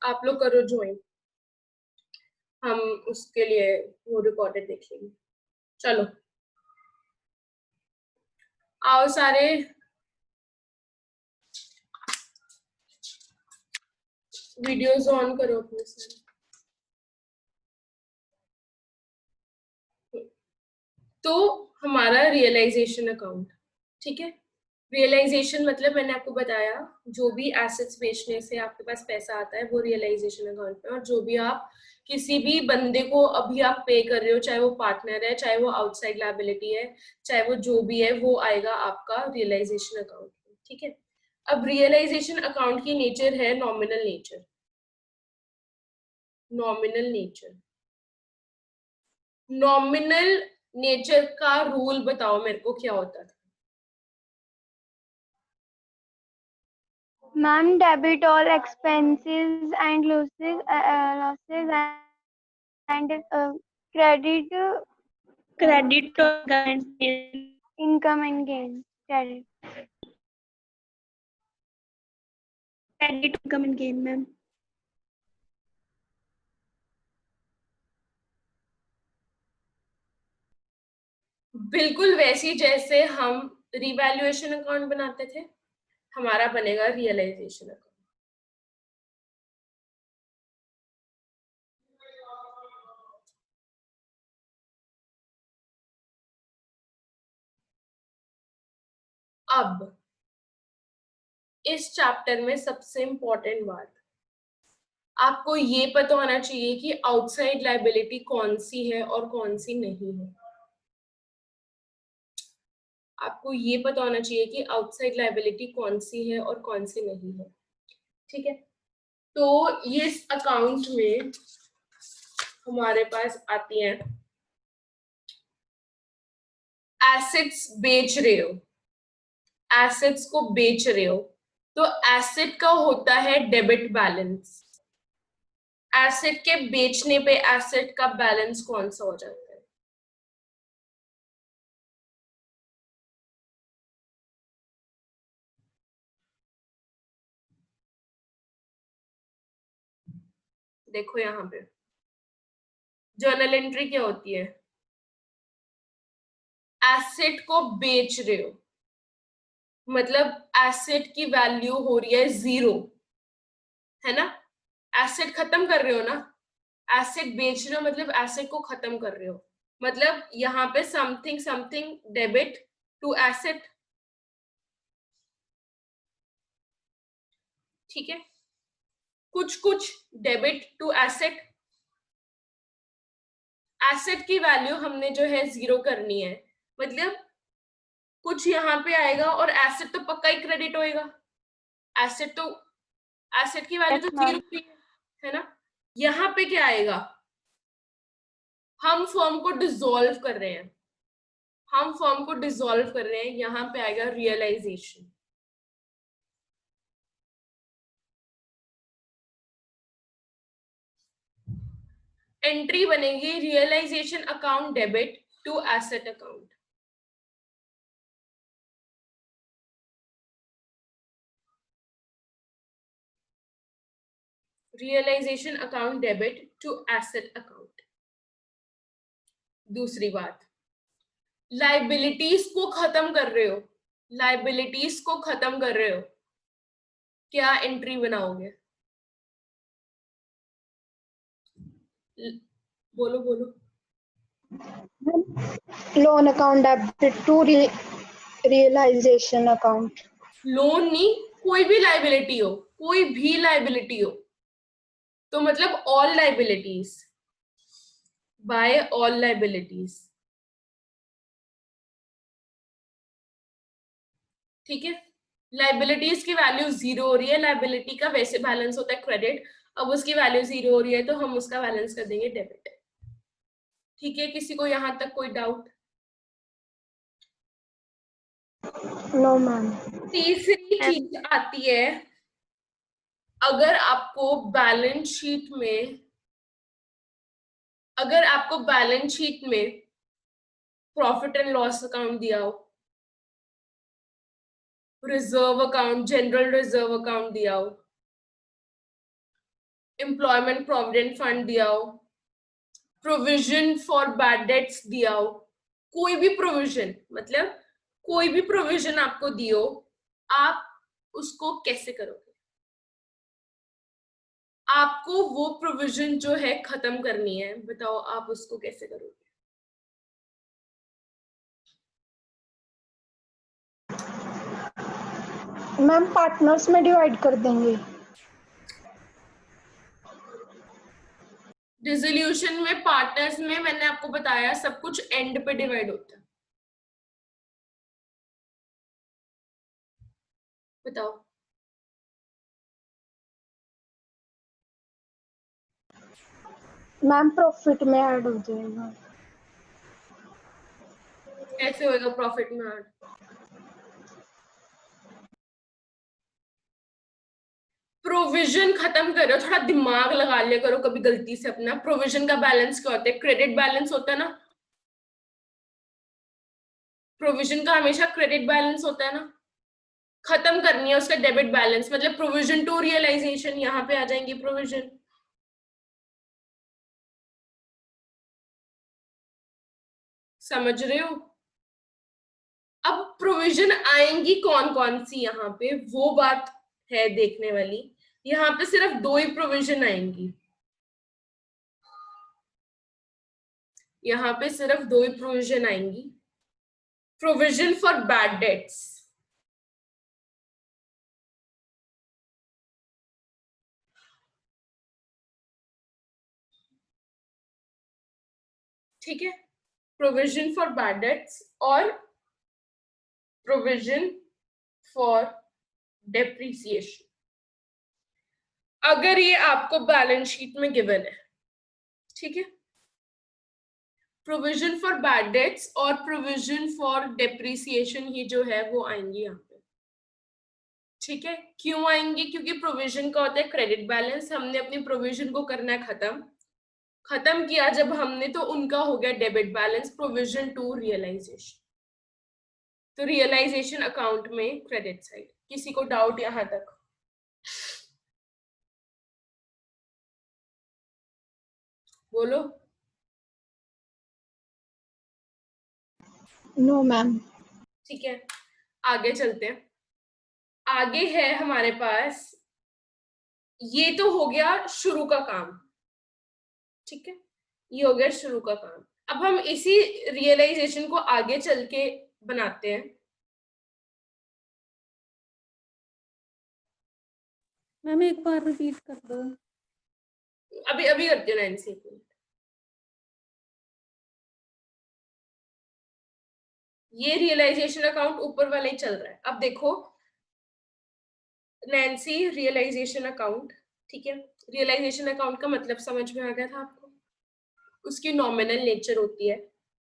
आप लोग करो ज्वाइन, हम उसके लिए वो रिकॉर्डेड देख लेंगे। चलो आओ सारे, वीडियोस ऑन करो अपने से। तो हमारा रियलाइजेशन अकाउंट, ठीक है। रियलाइजेशन मतलब मैंने आपको बताया, जो भी एसेट्स बेचने से आपके पास पैसा आता है वो रियलाइजेशन अकाउंट में, और जो भी आप किसी भी बंदे को अभी आप पे कर रहे हो, चाहे वो पार्टनर है, चाहे वो आउटसाइड लायबिलिटी है, चाहे वो जो भी है, वो आएगा आपका रियलाइजेशन अकाउंट में, ठीक है। अब रियलाइजेशन अकाउंट की नेचर है nominal nature. Nominal nature, nominal nature का रूल बताओ मेरे को क्या होता था। Ma'am debit all expenses and losses and credit credit और income and gain. Credit income and gain ma'am. बिल्कुल वैसी जैसे हम रिवैल्यूएशन अकाउंट बनाते थे, हमारा बनेगा रियलाइजेशन अकाउंट। अब इस चैप्टर में सबसे इंपॉर्टेंट बात, आपको ये पता होना चाहिए कि आउटसाइड लायबिलिटी कौन सी है और कौन सी नहीं है। आपको ये पता होना चाहिए कि आउटसाइड लायबिलिटी कौन सी है और कौन सी नहीं है, ठीक है। तो ये अकाउंट में हमारे पास आती हैं, एसेट्स बेच रहे हो, एसेट्स को बेच रहे हो, तो एसेट का होता है डेबिट बैलेंस। एसेट के बेचने पे एसेट का बैलेंस कौन सा हो जाता है? देखो यहाँ पे जर्नल एंट्री क्या होती है, एसेट को बेच रहे हो, मतलब एसेट की वैल्यू हो रही है 0, है ना। एसेट खत्म कर रहे हो ना, एसेट बेच रहे हो मतलब एसेट को खत्म कर रहे हो, मतलब यहाँ पे something something debit to asset, ठीक है। कुछ कुछ डेबिट टू एसेट, एसेट की वैल्यू हमने जो है 0 करनी है, मतलब कुछ यहाँ पे आएगा और एसेट तो पक्का ही क्रेडिट होएगा। एसेट तो, एसेट की वैल्यू Yes, तो 0 ma'am. है ना। यहाँ पे क्या आएगा, हम फर्म को डिसॉल्व कर रहे हैं, हम फर्म को डिसॉल्व कर रहे हैं, यहाँ पे आएगा रियलाइजेशन। एंट्री बनेगी realisation account debit to asset account. Realisation account debit to asset account. दूसरी बात, लाइबिलिटीज को खत्म कर रहे हो, लाइबिलिटीज को खत्म कर रहे हो, क्या एंट्री बनाओगे? बोलो बोलो। Loan account debit to realisation account. Loan नहीं, कोई भी लाइबिलिटी हो, कोई भी लाइबिलिटी हो, तो मतलब all liabilities, by all liabilities, ठीक है। लाइबिलिटीज की वैल्यू 0 हो रही है, लाइबिलिटी का वैसे बैलेंस होता है क्रेडिट, अब उसकी वैल्यू 0 हो रही है तो हम उसका बैलेंस कर देंगे डेबिट, ठीक है। किसी को यहां तक कोई डाउट? No ma'am. तीसरी चीज आती है, अगर आपको बैलेंस शीट में, अगर आपको बैलेंस शीट में प्रॉफिट एंड लॉस अकाउंट दिया हो, reserve account, general reserve account दिया हो, एम्प्लॉयमेंट प्रोविडेंट फंड दिया हो, प्रोविजन फॉर बैड डेट्स दिया हो, कोई भी प्रोविजन, मतलब कोई भी प्रोविजन आपको दियो, आप उसको कैसे करोगे? आपको वो प्रोविजन जो है खत्म करनी है, बताओ आप उसको कैसे करोगे? मैम पार्टनर्स में डिवाइड कर देंगे। डिसोल्यूशन में, पार्टनर्स में, मैंने आपको बताया सब कुछ एंड पे डिवाइड होता है। बताओ। मैम प्रॉफिट में ऐड हो जाएगा। कैसे होएगा प्रॉफिट में ऐड? प्रोविजन खत्म करो, थोड़ा दिमाग लगा लिया करो कभी गलती से अपना। प्रोविजन का बैलेंस क्या होता है? क्रेडिट बैलेंस होता है ना, प्रोविजन का हमेशा क्रेडिट बैलेंस होता है ना। खत्म करनी है उसका डेबिट बैलेंस, मतलब प्रोविजन टू रियलाइजेशन, यहाँ पे आ जाएंगी प्रोविजन। समझ रहे हो? अब प्रोविजन आएंगी कौन कौन सी यहाँ पे, वो बात है देखने वाली। यहाँ पे सिर्फ 2 ही प्रोविजन आएंगी, यहाँ पे सिर्फ 2 ही प्रोविजन आएंगी। प्रोविजन फॉर बैड डेट्स, ठीक है, प्रोविजन फॉर बैड डेट्स और प्रोविजन फॉर डेप्रिसिएशन। अगर ये आपको बैलेंस शीट में गिवन है, ठीक है, प्रोविजन फॉर बैड डेट्स और प्रोविजन फॉर डेप्रिसिएशन ही जो है वो आएंगी यहाँ पे, ठीक है। क्यों आएंगी? क्योंकि प्रोविजन का होता है क्रेडिट बैलेंस, हमने अपनी प्रोविजन को करना है खत्म, खत्म किया जब हमने तो उनका हो गया debit balance, provision to realisation. तो रियलाइजेशन अकाउंट में क्रेडिट साइड। किसी को डाउट यहां तक? बोलो। No ma'am. ठीक है, आगे चलते हैं। आगे है हमारे पास, ये तो हो गया शुरू का काम, ठीक है, ये हो गया शुरू का काम। अब हम इसी रियलाइजेशन को आगे चल के बनाते हैं। मैम एक बार रिपीट कर दो। अभी अभी करती हूँ नैन्सी, एक मिनट। ये रियलाइजेशन अकाउंट ऊपर वाला ही चल रहा है। अब देखो नैन्सी, रियलाइजेशन अकाउंट, ठीक है, रियलाइजेशन अकाउंट का मतलब समझ में आ गया था आपको? उसकी नॉमिनल नेचर होती है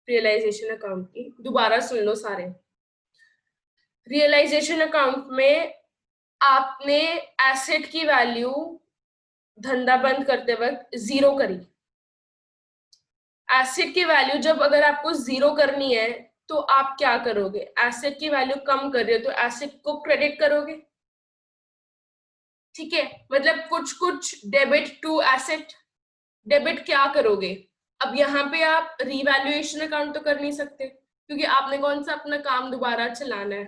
रियलाइजेशन अकाउंट की। दोबारा सुन लो सारे। रियलाइजेशन अकाउंट में आपने एसेट की वैल्यू धंधा बंद करते वक्त 0 करी। एसेट की वैल्यू जब अगर आपको 0 करनी है तो आप क्या करोगे? एसेट की वैल्यू कम कर रहे हो तो एसेट को क्रेडिट करोगे, ठीक है, मतलब कुछ कुछ डेबिट टू एसेट। डेबिट क्या करोगे? अब यहाँ पे आप रिवैल्यूएशन अकाउंट तो कर नहीं सकते क्योंकि आपने कौन सा अपना काम दोबारा चलाना है,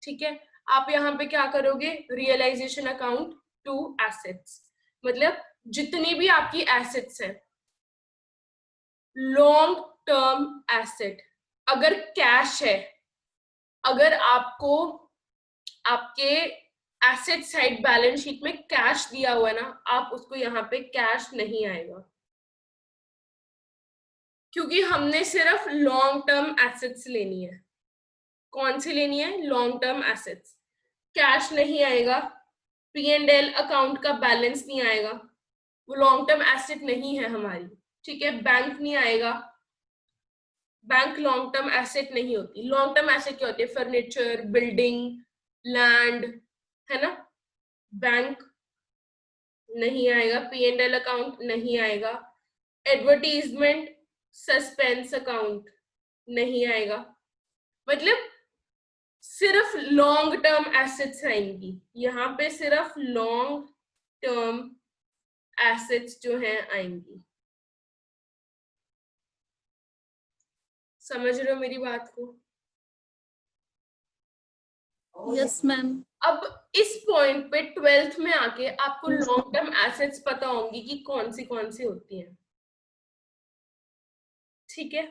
ठीक है। आप यहाँ पे क्या करोगे? रियलाइजेशन अकाउंट टू एसेट्स, मतलब जितनी भी आपकी एसेट्स हैं, लॉन्ग टर्म एसेट, अगर कैश है, अगर आपको आपके एसेट साइड बैलेंस शीट में कैश दिया हुआ है ना, आप उसको यहाँ पे कैश नहीं आएगा क्योंकि हमने सिर्फ लॉन्ग टर्म एसेट्स लेनी है। कौन सी लेनी है? Long term assets. कैश नहीं आएगा, P&L अकाउंट का बैलेंस नहीं आएगा, वो लॉन्ग टर्म एसेट नहीं है हमारी, ठीक है। बैंक नहीं आएगा, बैंक लॉन्ग टर्म एसेट नहीं होती। लॉन्ग टर्म एसेट क्या होती है? फर्नीचर, बिल्डिंग, लैंड, है ना। बैंक नहीं आएगा, P&L अकाउंट नहीं आएगा, एडवर्टीजमेंट, सस्पेंस अकाउंट नहीं आएगा, मतलब सिर्फ लॉन्ग टर्म एसेट्स आएंगी यहाँ पे, सिर्फ लॉन्ग टर्म एसेट्स जो हैं आएंगी। समझ रहे हो मेरी बात को? Yes ma'am. अब इस पॉइंट पे 12th में आके आपको लॉन्ग टर्म एसेट्स पता होंगी कि कौन सी होती हैं। ठीक है,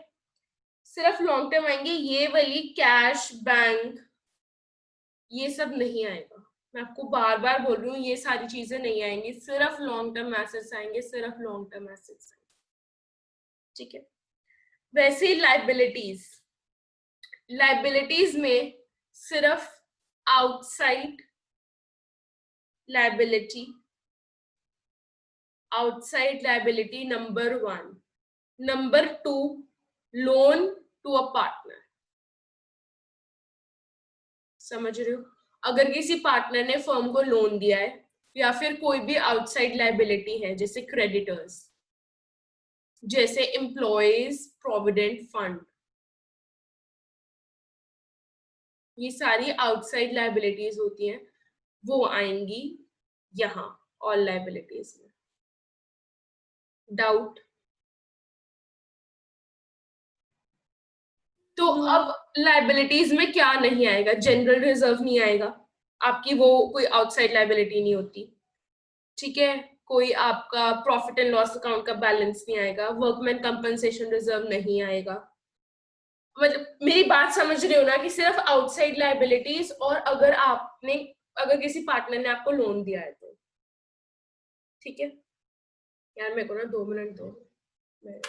सिर्फ लॉन्ग टर्म आएंगे, ये वाली कैश बैंक ये सब नहीं आएगा। मैं आपको बार बार बोल रही हूँ, ये सारी चीजें नहीं आएंगी, सिर्फ लॉन्ग टर्म एसेट्स आएंगे, सिर्फ लॉन्ग टर्म एसेट्स आएंगे। ठीक है, वैसे ही लाइबिलिटीज में सिर्फ outside liability number 1, number 2 loan to a partner. समझ रहे हो? अगर किसी पार्टनर ने फर्म को लोन दिया है, या फिर कोई भी आउटसाइड लाइबिलिटी है, जैसे क्रेडिटर्स, जैसे एम्प्लॉयज प्रोविडेंट फंड, ये सारी आउटसाइड लाइबिलिटीज होती हैं, वो आएंगी यहाँ ऑल लाइबिलिटीज में। डाउट? तो अब लाइबिलिटीज में क्या नहीं आएगा? जनरल रिजर्व नहीं आएगा, आपकी वो कोई आउटसाइड लाइबिलिटी नहीं होती। ठीक है, कोई आपका प्रॉफिट एंड लॉस अकाउंट का बैलेंस नहीं आएगा, वर्कमैन कंपनसेशन रिजर्व नहीं आएगा। मतलब मेरी बात समझ रहे हो ना, कि सिर्फ आउटसाइड लाइबिलिटीज, और अगर किसी पार्टनर ने आपको लोन दिया है तो। ठीक है यार, मेरे को ना 2 मिनट दो, मैं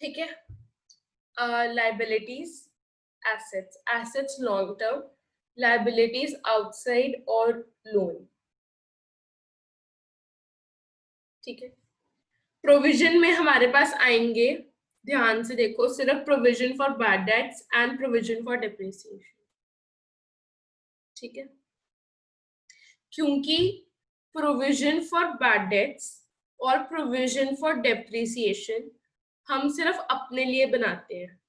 ठीक है, liabilities, assets long term, liabilities outside और लोन। ठीक है, प्रोविजन में हमारे पास आएंगे, ध्यान से देखो, सिर्फ provision for bad debts and provision for depreciation. ठीक है, क्योंकि प्रोविजन फॉर बैड डेट्स और प्रोविजन फॉर डेप्रिसिएशन हम सिर्फ अपने लिए बनाते हैं,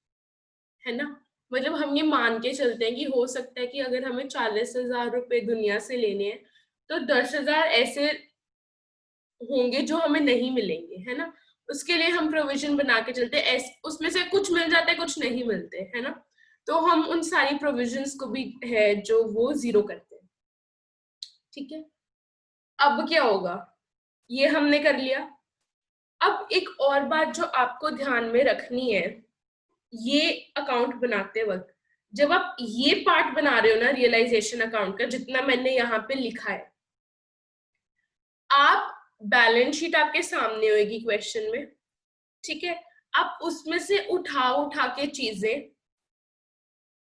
है ना। मतलब हम ये मान के चलते हैं कि हो सकता है कि अगर हमें 40,000 रुपए दुनिया से लेने हैं, तो 10,000 ऐसे होंगे जो हमें नहीं मिलेंगे, है ना। उसके लिए हम प्रोविजन बना के चलते हैं, उसमें से कुछ मिल जाते हैं, कुछ नहीं मिलते, है ना। तो हम उन सारी प्रोविजंस को भी है जो वो जीरो करते हैं। ठीक है, अब क्या होगा, ये हमने कर लिया। अब एक और बात जो आपको ध्यान में रखनी है, ये अकाउंट बनाते वक्त जब आप ये पार्ट बना रहे हो ना रियलाइजेशन अकाउंट का, जितना मैंने यहाँ पे लिखा है, आप बैलेंस शीट आपके सामने होगी क्वेश्चन में। ठीक है, आप उसमें से उठा के चीजें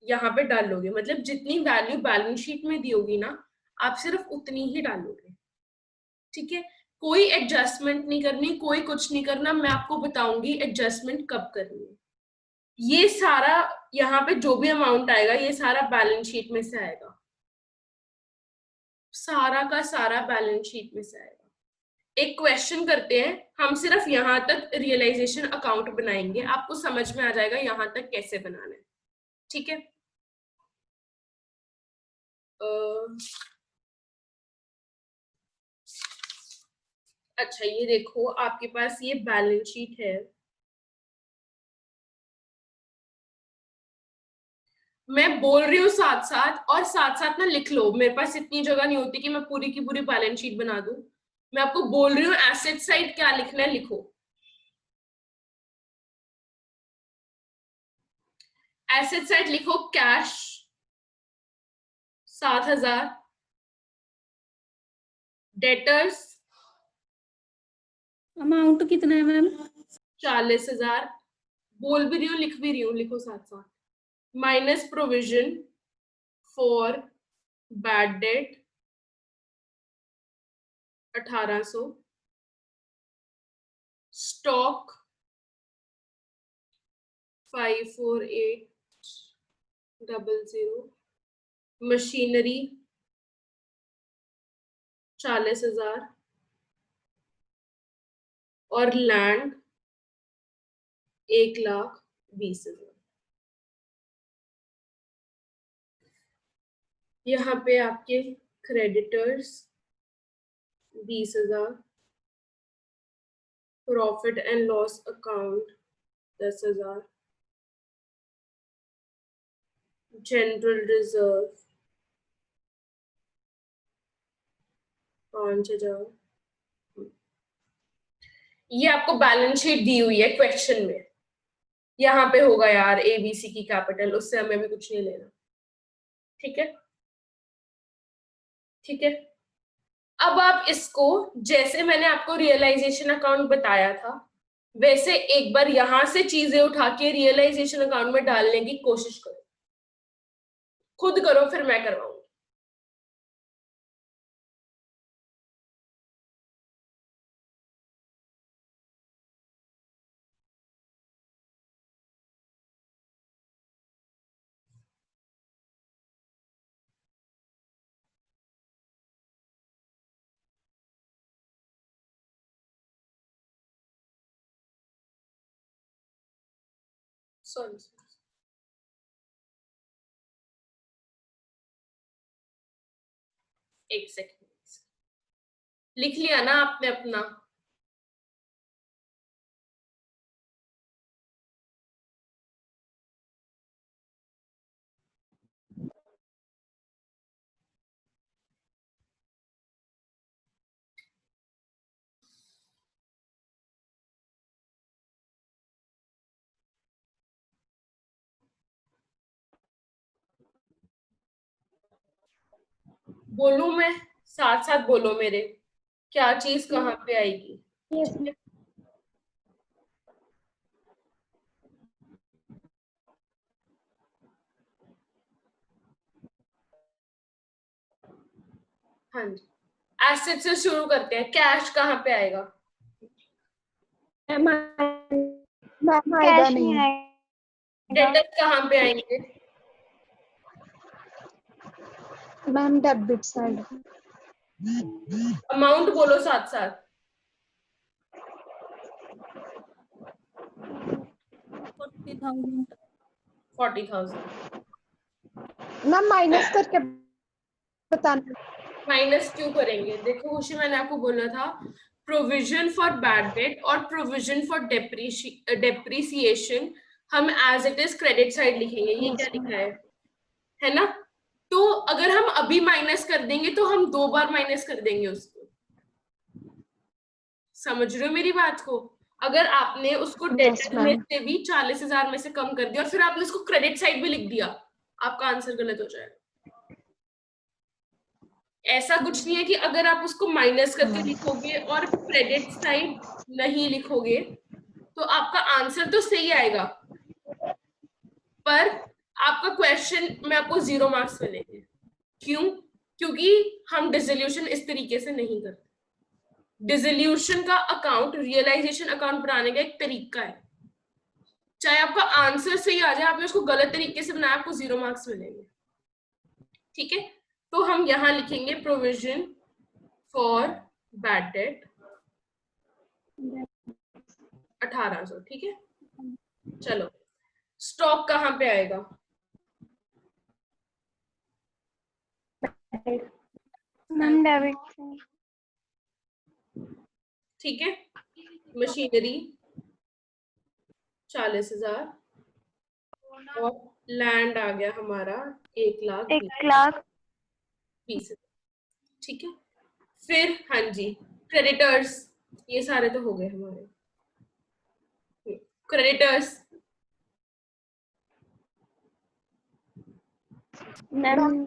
यहाँ पे डालोगे, मतलब जितनी वैल्यू बैलेंस शीट में दी होगी ना, आप सिर्फ उतनी ही डालोगे। ठीक है, कोई एडजस्टमेंट नहीं करनी, कोई कुछ नहीं करना, मैं आपको बताऊंगी एडजस्टमेंट कब करनी है। ये सारा यहाँ पे जो भी अमाउंट आएगा, ये सारा बैलेंस शीट में से आएगा, सारा का सारा बैलेंस शीट में से आएगा। एक क्वेश्चन करते हैं, हम सिर्फ यहाँ तक रियलाइजेशन अकाउंट बनाएंगे, आपको समझ में आ जाएगा यहाँ तक कैसे बनाना है। ठीक है, अच्छा ये देखो, आपके पास ये बैलेंस शीट है, मैं बोल रही हूँ साथ साथ, और साथ साथ ना लिख लो, मेरे पास इतनी जगह नहीं होती कि मैं पूरी की पूरी बैलेंस शीट बना दूं। मैं आपको बोल रही हूँ एसेट साइड क्या लिखना है, लिखो। एसेट साइड लिखो, कैश 7,000, डेटर्स अमाउंट कितना है मैम? 40,000, बोल भी रही हूँ लिख भी रही हूँ, लिखो साथ साथ, minus provision for bad date 1,800, stock 54800, machinery 40,000 और लैंड 1,20,000। यहाँ पे आपके creditors 20,000, profit and loss account 10,000, general reserve 5,000। ये आपको बैलेंस शीट दी हुई है क्वेश्चन में, यहाँ पे होगा यार एबीसी की कैपिटल, उससे हमें भी कुछ नहीं लेना। ठीक है, ठीक है। अब आप इसको, जैसे मैंने आपको रियलाइजेशन अकाउंट बताया था, वैसे एक बार यहां से चीजें उठा के रियलाइजेशन अकाउंट में डालने की कोशिश करो, खुद करो, फिर मैं करवाऊंगी। सॉरी, एक सेकंड। लिख लिया ना आपने अपना? बोलूं मैं? साथ साथ बोलो मेरे, क्या चीज कहाँ पे आएगी। यस ठीक है? हाँ जी, एसेट से शुरू करते हैं। कैश कहाँ पे आएगा? मैम आएगा कैश नहीं नहीं। आएगा। डेटर्स कहाँ पे आएंगे? Ma'am debit side. अमाउंट बोलो साथ साथ। 40,000। 40,000। मैम माइनस करके बताना। माइनस क्यों करेंगे? देखो खुशी, मैंने आपको बोला था प्रोविजन फॉर बैड डेट और प्रोविजन फॉर डेप्रिसिएशन हम as it is credit side लिखेंगे। ये क्या Yes, ma'am. लिखा है ना? तो अगर हम अभी माइनस कर देंगे तो हम 2 बार माइनस कर देंगे उसको। समझ रहे हो मेरी बात को? अगर आपने उसको Yes, डेटर में ma'am. से भी 40,000 में से कम कर दिया और फिर आपने उसको क्रेडिट साइड भी लिख दिया, आपका आंसर गलत हो जाएगा। ऐसा कुछ नहीं है कि अगर आप उसको माइनस करके लिखोगे और क्रेडिट साइड नहीं लिखोगे तो आपका आंसर तो सही आएगा, पर आपका क्वेश्चन में आपको 0 मार्क्स मिलेंगे। क्यों? क्योंकि हम डिसोल्यूशन इस तरीके से नहीं करते। डिसोल्यूशन का अकाउंट रियलाइजेशन अकाउंट बनाने का एक तरीका है। चाहे आपका आंसर सही आ जाए, आपने उसको गलत तरीके से बनाया, आपको 0 मार्क्स मिलेंगे। ठीक है, तो हम यहां लिखेंगे प्रोविजन फॉर बैड डेट 1800। ठीक है, चलो स्टॉक कहाँ पे आएगा? Ma'am debit side. ठीक है, मशीनरी 40,000 और लैंड आ गया हमारा 1,20,000। ठीक है, फिर हाँ जी क्रेडिटर्स, ये सारे तो हो गए हमारे। Creditors ma'am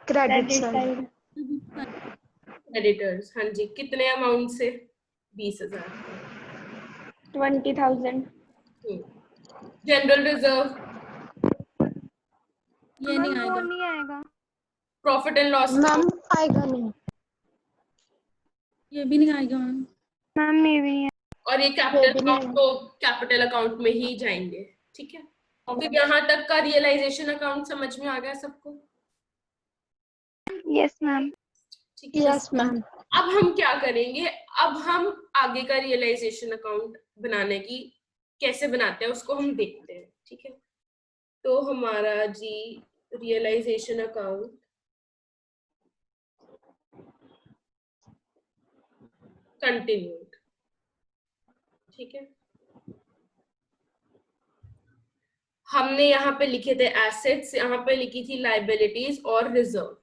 credit side. Creditors हाँ जी, कितने अमाउंट से? 20,000। 20,000। जनरल रिजर्व, ये नहीं वो आएगा। नहीं आएगा। प्रॉफिट एंड लॉस मैम आएगा नहीं। ये भी नहीं आएगा मैम। मैम ये भी है। और ये कैपिटल अकाउंट तो कैपिटल अकाउंट में ही जाएंगे, ठीक है। तो यहाँ तक का रियलाइजेशन अकाउंट समझ में आ गया सबको? Yes, ma'am. ठीक है। Yes, ma'am. अब हम क्या करेंगे, अब हम आगे का रियलाइजेशन अकाउंट बनाने की कैसे बनाते हैं उसको हम देखते हैं, ठीक है। तो हमारा जी रियलाइजेशन अकाउंट कंटिन्यूड, ठीक है। हमने यहाँ पे लिखे थे एसेट्स, यहाँ पे लिखी थी लाइबिलिटीज और रिजर्व,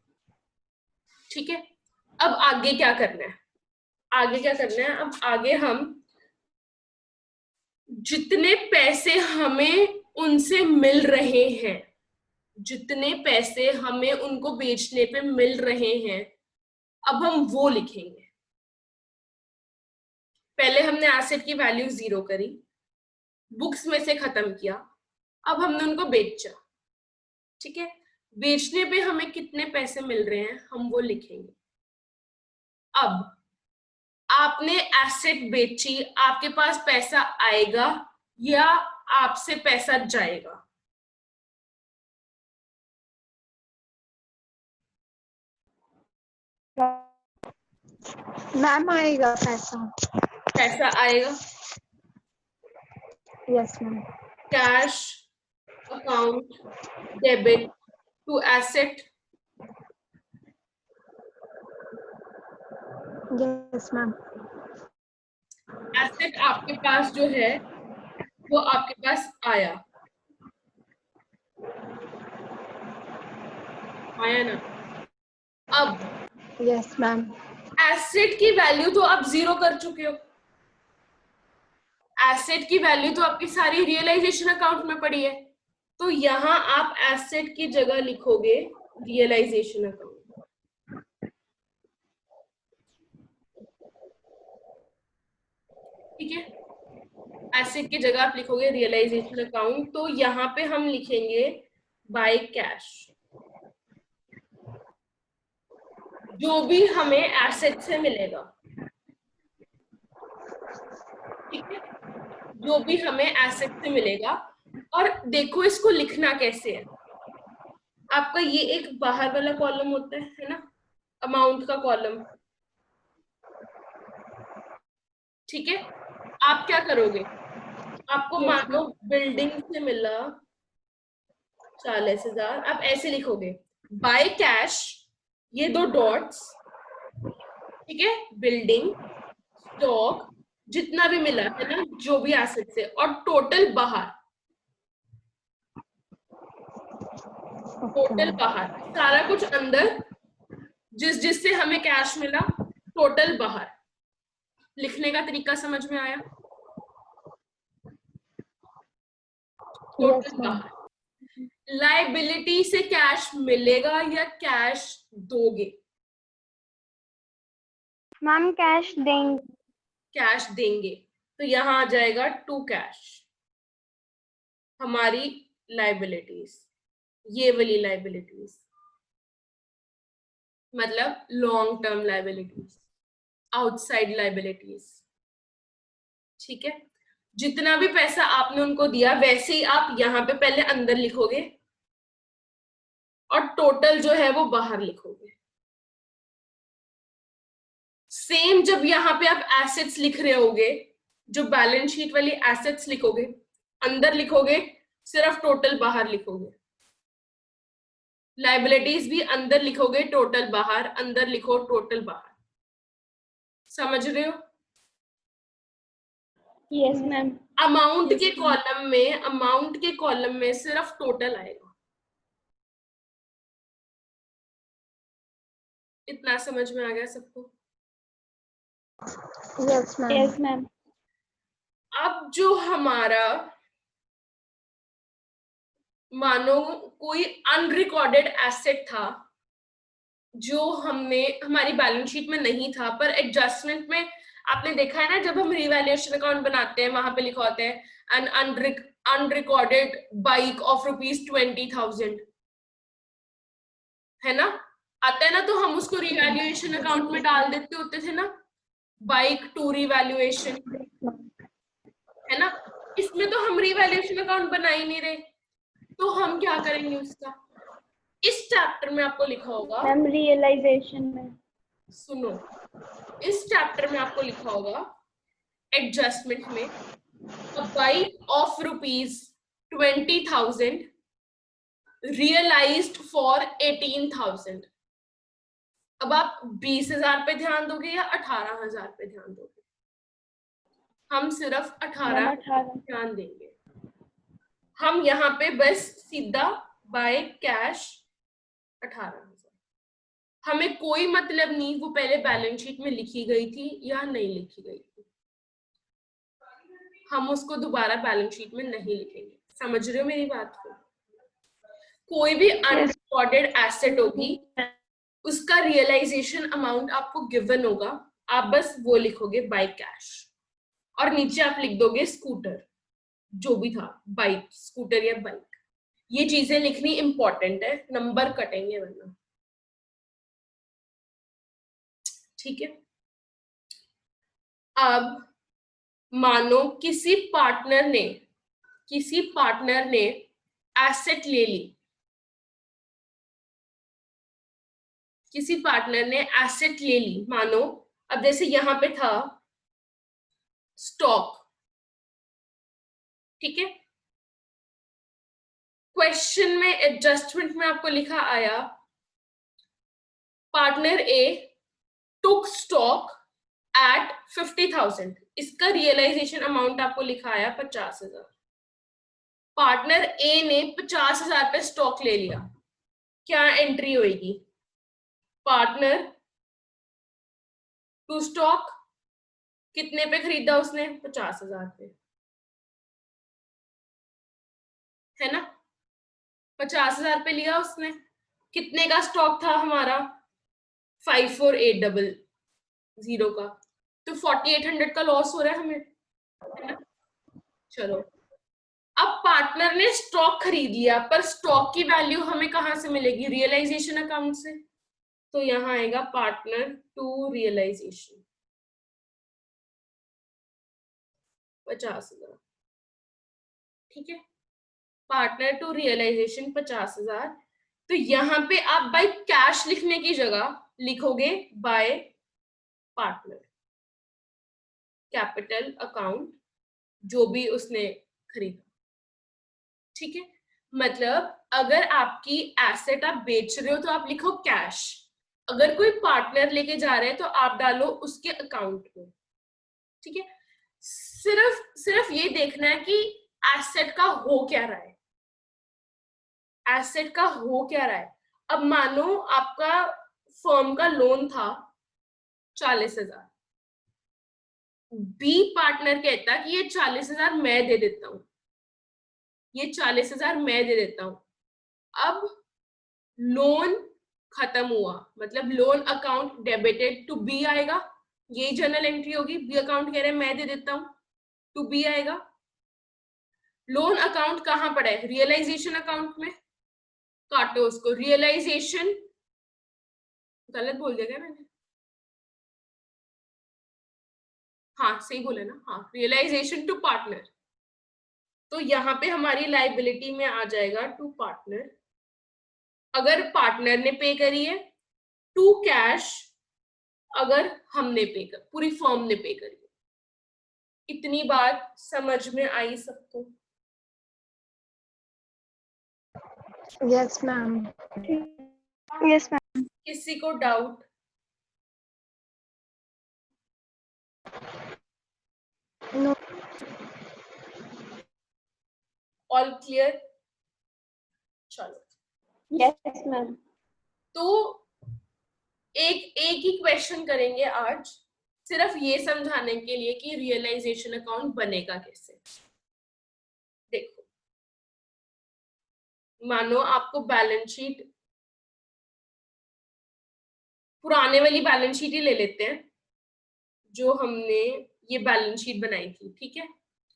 ठीक है। अब आगे क्या करना है, आगे क्या करना है, अब आगे हम जितने पैसे हमें उनसे मिल रहे हैं, जितने पैसे हमें उनको बेचने पे मिल रहे हैं, अब हम वो लिखेंगे। पहले हमने एसेट की वैल्यू 0 करी, बुक्स में से खत्म किया, अब हमने उनको बेचा, ठीक है। बेचने पे हमें कितने पैसे मिल रहे हैं हम वो लिखेंगे। अब आपने एसेट बेची, आपके पास पैसा आएगा या आपसे पैसा जाएगा? मैम आएगा पैसा. पैसा आएगा। Yes, ma'am. Cash account debit to asset, Yes, ma'am. Asset आपके पास जो है वो आपके पास आया, आया ना। अब Yes, ma'am. एसेट की वैल्यू तो आप 0 कर चुके हो, एसेट की वैल्यू तो आपकी सारी रियलाइजेशन अकाउंट में पड़ी है, तो यहां आप एसेट की जगह लिखोगे रियलाइजेशन अकाउंट, ठीक है। एसेट की जगह आप लिखोगे रियलाइजेशन अकाउंट, तो यहाँ पे हम लिखेंगे बाय कैश, जो भी हमें एसेट से मिलेगा, ठीक है, जो भी हमें एसेट से मिलेगा। और देखो इसको लिखना कैसे है, आपका ये एक बाहर वाला कॉलम होता है ना, अमाउंट का कॉलम, ठीक है। आप क्या करोगे, आपको Yes, मानो बिल्डिंग से मिला 40,000, आप ऐसे लिखोगे बाय कैश, ये 2 डॉट्स, ठीक है, बिल्डिंग, स्टॉक, जितना भी मिला है ना, जो भी एसेट से, और टोटल बाहर, टोटल बाहर, सारा कुछ अंदर, जिससे हमें कैश मिला, टोटल बाहर। लिखने का तरीका समझ में आया? Yes, total ma'am. बाहर। लाइबिलिटी से कैश मिलेगा या कैश दोगे? Ma'am, cash देंगे. कैश देंगे, तो यहां आ जाएगा टू कैश, हमारी लाइबिलिटीज, ये वाली लाइबिलिटीज, मतलब long term liabilities, outside liabilities, ठीक है। जितना भी पैसा आपने उनको दिया वैसे ही आप यहाँ पे पहले अंदर लिखोगे और टोटल जो है वो बाहर लिखोगे। सेम जब यहाँ पे आप एसेट्स लिख रहे होगे, जो बैलेंस शीट वाली एसेट्स लिखोगे, अंदर लिखोगे, सिर्फ टोटल बाहर लिखोगे। लाइबिलिटीज भी अंदर लिखोगे, टोटल बाहर, अंदर लिखो टोटल बाहर। समझ रहे हो? Yes, ma'am. अमाउंट के कॉलम में, अमाउंट के कॉलम में सिर्फ टोटल आएगा। इतना समझ में आ गया सबको? Yes, ma'am. Yes, ma'am. अब जो हमारा, मानो कोई अनरिकॉर्डेड एसेट था जो हमने, हमारी बैलेंस शीट में नहीं था, पर एडजस्टमेंट में आपने देखा है ना, जब हम रिवैल्यूएशन अकाउंट बनाते हैं वहां पे लिखा होता है एन अनरिकॉर्डेड बाइक ऑफ ₹20,000, है ना, आता है ना, तो हम उसको रिवैल्यूएशन अकाउंट में डाल देते होते थे ना, बाइक टू रिवैल्यूएशन, है ना। इसमें तो हम रिवैल्यूएशन अकाउंट बना ही नहीं रहे, तो हम क्या करेंगे उसका? इस चैप्टर में आपको लिखा होगा, मैम रियलाइजेशन में सुनो, इस चैप्टर में आपको लिखा होगा एडजस्टमेंट में a bite of rupees 20,000 realized for 18,000। अब आप 20,000 पे ध्यान दोगे या 18,000 पे ध्यान दोगे? हम सिर्फ 18 मैम 18 ध्यान देंगे। हम यहाँ पे बस सीधा बाय कैश 18,000, हमें कोई मतलब नहीं वो पहले बैलेंस शीट में लिखी गई थी या नहीं लिखी गई थी, हम उसको दोबारा बैलेंस शीट में नहीं लिखेंगे। समझ रहे हो मेरी बात को? कोई भी अनरिकॉर्डेड एसेट होगी, उसका रियलाइजेशन अमाउंट आपको गिवन होगा, आप बस वो लिखोगे बाय कैश, और नीचे आप लिख दोगे स्कूटर, जो भी था, बाइक, स्कूटर या बाइक। ये चीजें लिखनी इंपॉर्टेंट है, नंबर कटेंगे वरना। ठीक है। अब मानो किसी पार्टनर ने एसेट ले ली, किसी पार्टनर ने एसेट ले ली, मानो अब जैसे यहां पे था स्टॉक, ठीक है। क्वेश्चन में एडजस्टमेंट में आपको लिखा आया partner A took stock at 50,000, इसका रियलाइजेशन अमाउंट आपको लिखा आया 50,000। पार्टनर ए ने 50,000 पे स्टॉक ले लिया, क्या एंट्री होगी? पार्टनर टू स्टॉक कितने पे खरीदा उसने? 50,000 पे, है ना। 50,000 पे लिया उसने। कितने का स्टॉक था हमारा? 54,800 का, तो 4,800 का लॉस हो रहा है हमें, है ना। चलो, अब पार्टनर ने स्टॉक खरीद लिया, पर स्टॉक की वैल्यू हमें कहां से मिलेगी? रियलाइजेशन अकाउंट से। तो यहां आएगा पार्टनर टू रियलाइजेशन 50,000, ठीक है। Partner to realisation 50,000। तो यहां पे आप बाय कैश लिखने की जगह लिखोगे बाय पार्टनर, कैपिटल अकाउंट, जो भी उसने खरीदा, ठीक है। मतलब अगर आपकी एसेट आप बेच रहे हो तो आप लिखो कैश, अगर कोई पार्टनर लेके जा रहे हैं तो आप डालो उसके अकाउंट में, ठीक है। सिर्फ ये देखना है कि एसेट का हो क्या रहा है, एसेट का हो क्या रहा है। अब मानो आपका फर्म का लोन था 40,000, बी पार्टनर कहता कि ये 40,000 मैं दे देता हूं, ये 40,000 मैं दे देता हूं। अब लोन खत्म हुआ, मतलब loan account debited to B आएगा, यही जर्नल एंट्री होगी। बी अकाउंट कह रहे हैं मैं दे देता हूं, टू बी आएगा। लोन अकाउंट कहां पड़ा है? रियलाइजेशन अकाउंट में, काटो उसको। रियलाइजेशन, गलत बोल दिया क्या मैंने? हाँ सही बोला ना, हाँ, रियलाइजेशन टू पार्टनर। तो यहाँ पे हमारी लाइबिलिटी में आ जाएगा टू पार्टनर, अगर पार्टनर ने पे करी है, टू कैश अगर हमने पे कर, पूरी फर्म ने पे करी है। इतनी बात समझ में आई सबको? Yes, ma'am. यस मैम किसी को डाउट? No. All clear? चलो, यस मैम तो एक ही क्वेश्चन करेंगे आज, सिर्फ ये समझाने के लिए कि रियलाइजेशन अकाउंट बनेगा कैसे। देखो, मानो आपको बैलेंस शीट, पुराने वाली बैलेंस शीट ही ले लेते हैं जो हमने ये बैलेंस शीट बनाई थी, ठीक है।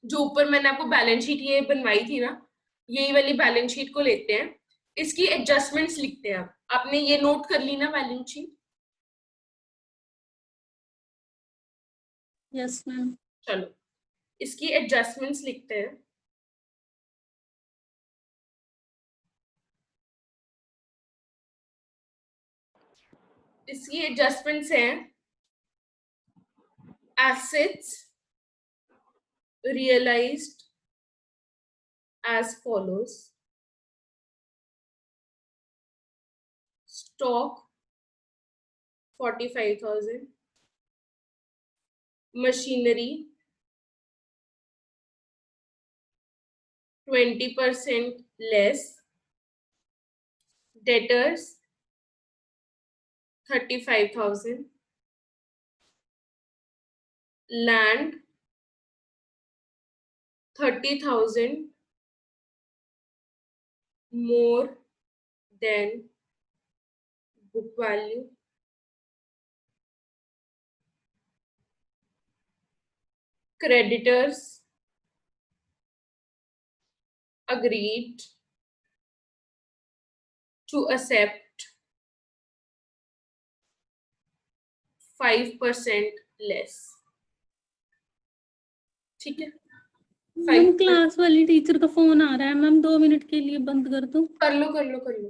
जो ऊपर मैंने आपको बैलेंस शीट ये बनवाई थी ना, यही वाली बैलेंस शीट को लेते हैं, इसकी एडजस्टमेंट्स लिखते हैं। आपने ये नोट कर ली ना बैलेंस शीट? Yes ma'am. चलो, इसकी एडजस्टमेंट्स लिखते हैं। इसकी एडजस्टमेंट्स हैं assets realized as follows: stock 45,000, machinery 20% less, debtors 35,000, land 30,000 more than book value, creditors agreed to accept 5% less. ठीक है, मैम क्लास वाली टीचर का फोन आ रहा है मैम, 2 मिनट के लिए बंद कर दो। कर लो कर लो कर लो।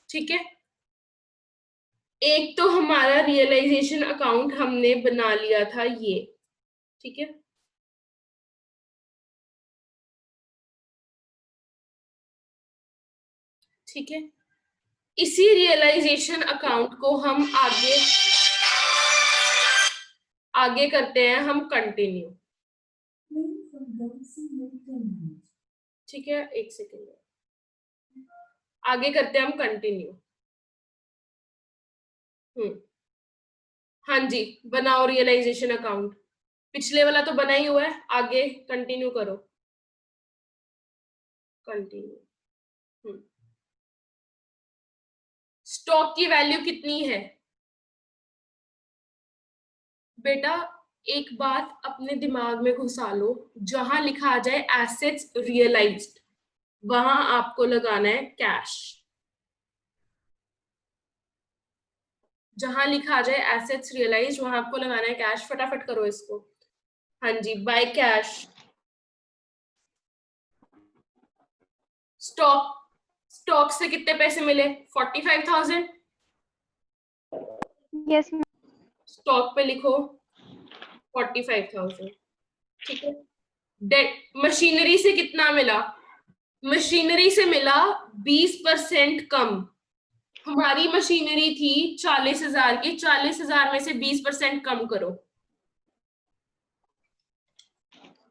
ठीक है, एक तो हमारा रियलाइजेशन अकाउंट हमने बना लिया था ये, ठीक है, ठीक है। इसी रियलाइजेशन अकाउंट को हम आगे करते हैं हम कंटिन्यू। ठीक है, एक सेकेंड, आगे करते हैं हम कंटिन्यू। हाँ जी, बनाओ रियलाइजेशन अकाउंट। पिछले वाला तो बना ही हुआ है, आगे कंटिन्यू करो, कंटिन्यू। स्टॉक की वैल्यू कितनी है बेटा? एक बात अपने दिमाग में घुसा लो, जहां लिखा आ जाए एसेट्स रियलाइज्ड वहां आपको लगाना है कैश। जहां लिखा आ जाए एसेट्स रियलाइज्ड वहां आपको लगाना है कैश। फटाफट करो इसको। हाँ जी, बाय कैश। स्टॉक से कितने पैसे मिले? 45,000। Yes ma'am. स्टॉक पे लिखो 45,000। ठीक है, डेट मशीनरी से कितना मिला? मशीनरी से मिला 20% कम। हमारी मशीनरी थी 40,000 की, 40,000 में से 20% कम करो।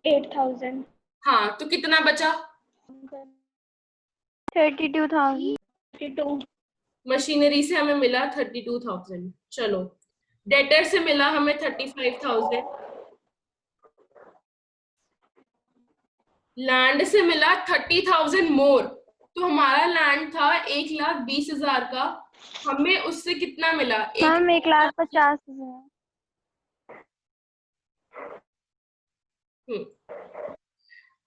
8,000। हाँ, तो कितना बचा? 32,000। मशीनरी से हमें मिला 32,000। चलो, डेटर से मिला हमें 35,000, लैंड से मिला 30,000 मोर। तो हमारा लैंड था 1,20,000 का, हमें उससे कितना मिला? मैम 1,50,000।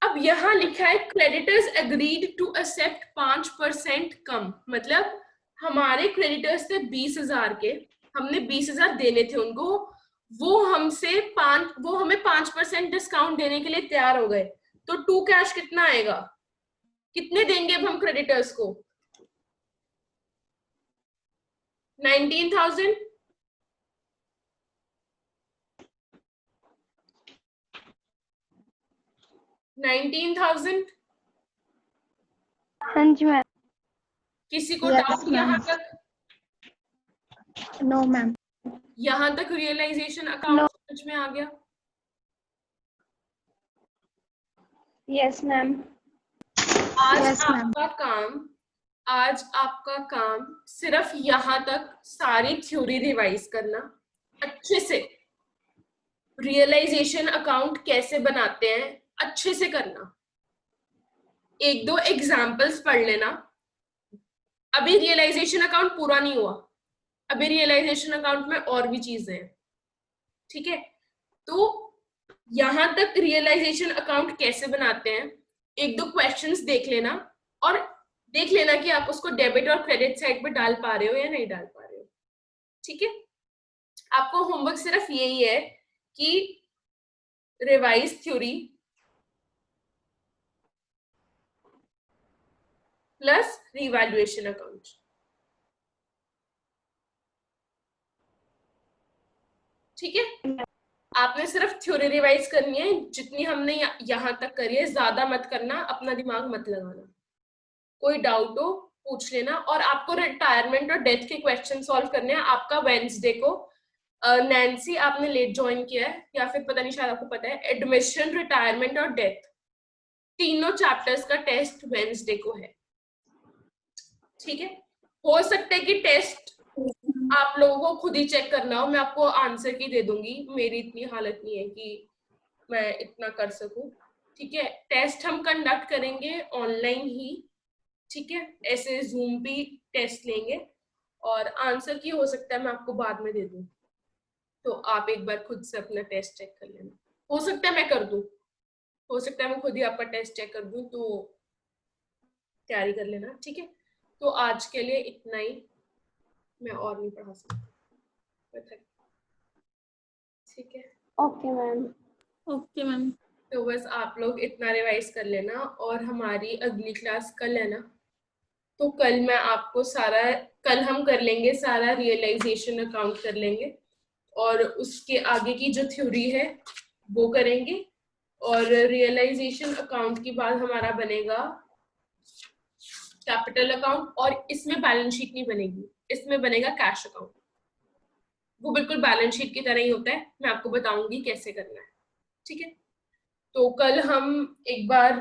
अब यहाँ लिखा है क्रेडिटर्स एग्रीड टू एक्सेप्ट 5% कम। मतलब हमारे क्रेडिटर्स थे 20,000 के, हमने 20,000 देने थे उनको, वो हमें 5% डिस्काउंट देने के लिए तैयार हो गए। तो टू कैश कितना आएगा? कितने देंगे अब हम क्रेडिटर्स को? 19,000। 19,000। हाँ जी मैम। किसी को Yes, डाउट ma'am. यहाँ तक? No, ma'am. यहाँ तक रियलाइजेशन अकाउंट समझ में आ गया? Yes ma'am. Yes, ma'am. आज आपका काम सिर्फ यहाँ तक सारी थ्योरी रिवाइज करना अच्छे से। रियलाइजेशन अकाउंट कैसे बनाते हैं अच्छे से करना। एक दो एग्जाम्पल्स पढ़ लेना। अभी रियलाइजेशन अकाउंट पूरा नहीं हुआ, अभी रियलाइजेशन अकाउंट में और भी चीजें हैं। ठीक है, तो यहां तक रियलाइजेशन अकाउंट कैसे बनाते हैं, एक दो क्वेश्चंस देख लेना और देख लेना कि आप उसको डेबिट और क्रेडिट साइड पे डाल पा रहे हो या नहीं डाल पा रहे हो। ठीक है, आपको होमवर्क सिर्फ यही है कि revise theory plus revaluation account. ठीक है, आपने सिर्फ थ्योरी रिवाइज करनी है, जितनी हमने यहाँ तक करी है, ज्यादा मत करना, अपना दिमाग मत लगाना। कोई डाउट हो पूछ लेना। और आपको रिटायरमेंट और डेथ के क्वेश्चन सॉल्व करने हैं। आपका वेंसडे को नैन्सी आपने लेट ज्वाइन किया है या फिर पता नहीं, शायद आपको पता है, एडमिशन, रिटायरमेंट और डेथ तीनों चैप्टर्स का टेस्ट वेंसडे को है। ठीक है, हो सकता है कि टेस्ट आप लोगों को खुद ही चेक करना हो, मैं आपको आंसर की दे दूंगी, मेरी इतनी हालत नहीं है कि मैं इतना कर सकूं। ठीक है, टेस्ट हम कंडक्ट करेंगे ऑनलाइन ही। ठीक है, ऐसे जूम भी टेस्ट लेंगे और आंसर की हो सकता है मैं आपको बाद में दे दूं, तो आप एक बार खुद से अपना टेस्ट चेक कर लेना। हो सकता है मैं कर दूं, हो सकता है मैं खुद ही आपका टेस्ट चेक कर दूं, तो तैयारी कर लेना। ठीक है, तो आज के लिए इतना ही, मैं और नहीं पढ़ा सकती। ठीक है, ओके मैम। Okay ma'am. तो बस आप लोग इतना रिवाइज कर लेना और हमारी अगली क्लास कल है ना, तो कल मैं आपको सारा, कल हम कर लेंगे सारा रियलाइजेशन अकाउंट कर लेंगे और उसके आगे की जो थ्योरी है वो करेंगे। और रियलाइजेशन अकाउंट के बाद हमारा बनेगा कैपिटल अकाउंट, और इसमें बैलेंस शीट नहीं बनेगी, इसमें बनेगा कैश अकाउंट। वो बिल्कुल बैलेंस शीट की तरह ही होता है, मैं आपको बताऊंगी कैसे करना है। ठीक है, तो कल हम एक बार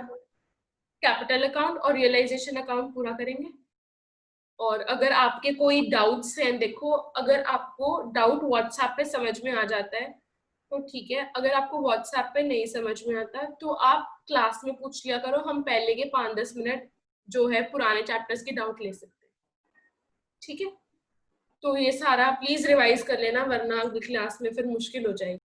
कैपिटल अकाउंट और रियलाइजेशन अकाउंट पूरा करेंगे। और अगर आपके कोई डाउट्स हैं, देखो अगर आपको डाउट व्हाट्सएप पे समझ में आ जाता है तो ठीक है, अगर आपको व्हाट्सएप पे नहीं समझ में आता तो आप क्लास में पूछ लिया करो, हम पहले के 5-10 मिनट जो है पुराने चैप्टर्स के डाउट ले सकते हैं। ठीक है, तो ये सारा प्लीज रिवाइज कर लेना, वरना अगली क्लास में फिर मुश्किल हो जाएगी।